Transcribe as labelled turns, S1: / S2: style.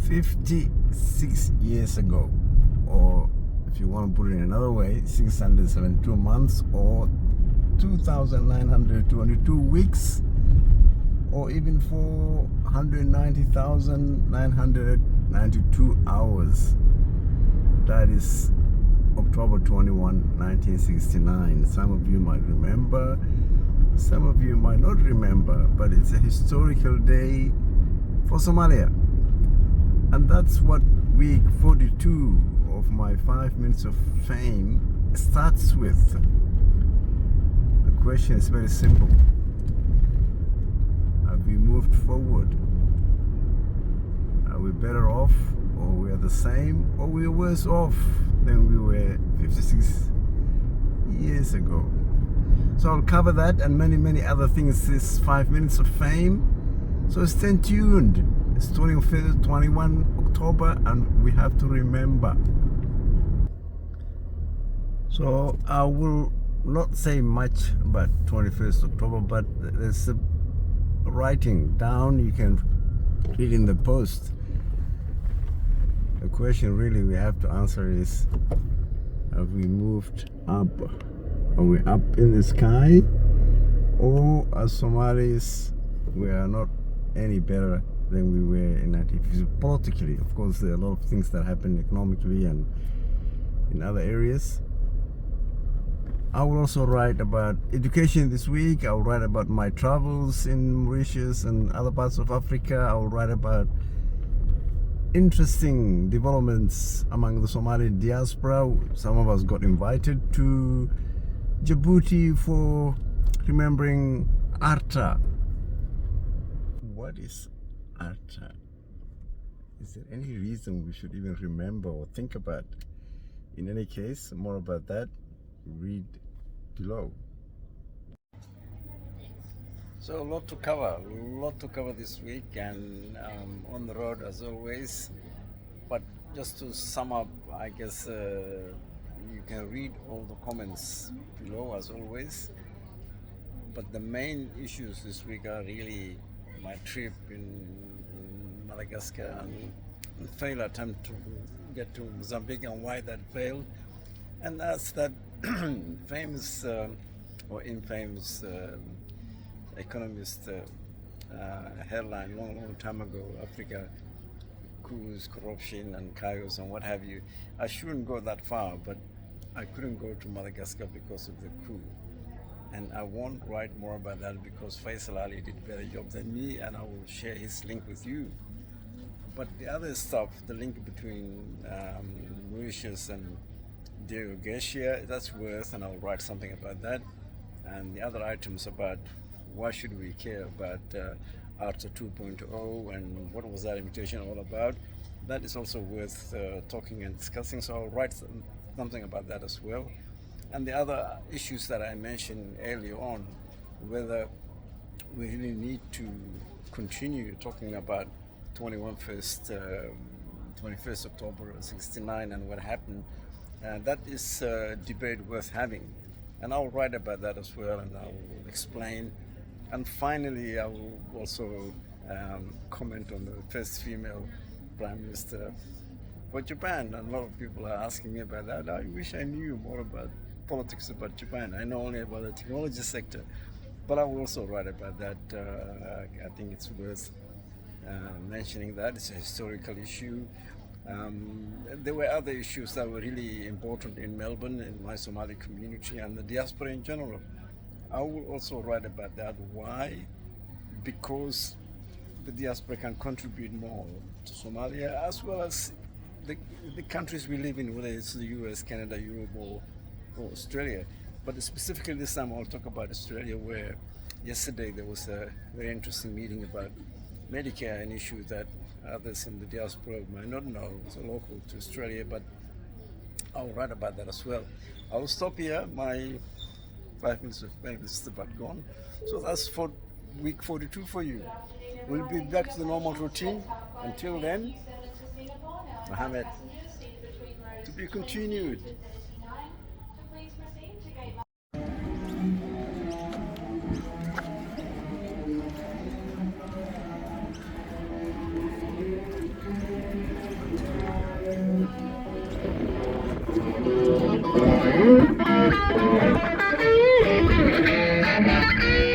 S1: 56 years ago, or if you want to put it in another way, 672 months, or 2,922 weeks, or even 490,992 hours. That is October 21, 1969. Some of you might remember, some of you might not remember, but it's a historical day for Somalia. And that's what week 42 of my 5 minutes of fame starts with. The question is very simple. Have we moved forward? Are we better off, or we are the same, or we are worse off than we were 56 years ago? So I'll cover that and many other things this 5 minutes of fame. So stay tuned. It's 21 October and we have to remember. So I will not say much about 21st October, but there's a writing down. You can read in the post. The question really we have to answer is, have we moved up? Are we up in the sky? Or as Somalis, we are not any better than we were in 1950s. Politically, of course, there are a lot of things that happen economically and in other areas. I will also write about education this week. I will write about my travels in Mauritius and other parts of Africa. I will write about interesting developments among the Somali diaspora. Some of us got invited to Djibouti for remembering Arta. What is Arta? Is there any reason we should even remember or think about? In any case, more about that, read below. So a lot to cover this week, and on the road as always. But just to sum up, I guess you can read all the comments below as always. But the main issues this week are really my trip in Madagascar and failed attempt to get to Mozambique and why that failed. And that's that famous or infamous economist headline long time ago, Africa, coups, corruption and chaos and what have you. I shouldn't go that far, but I couldn't go to Madagascar because of the coup. And I won't write more about that because Faisal Ali did a better job than me, and I will share his link with you. But the other stuff, the link between Mauritius and Diego Garcia, that's worth, and I'll write something about that. And the other items about why should we care about Arta 2.0 and what was that invitation all about, that is also worth talking and discussing. So I'll write something about that as well. And the other issues that I mentioned earlier on, whether we really need to continue talking about 21st October 69 and what happened, that is a debate worth having. And I'll write about that as well, and I will explain. And finally, I will also comment on the first female Prime Minister for Japan. And a lot of people are asking me about that. I wish I knew more about politics about Japan. I know only about the technology sector, but I will also write about that. I think it's worth mentioning that. It's a historical issue. There were other issues that were really important in Melbourne, in my Somali community and the diaspora in general. I will also write about that. Why? Because the diaspora can contribute more to Somalia, as well as the countries we live in, whether it's the US, Canada, Europe, or Australia. But specifically this time I'll talk about Australia, where yesterday there was a very interesting meeting about Medicare, an issue that others in the diaspora might not know. It's local to Australia, but I'll write about that as well. I will stop here. My 5 minutes of fame is about gone. So that's for week 42 for you. We'll be back to the normal routine. Until then, Mohammed, to be continued.
S2: Bye.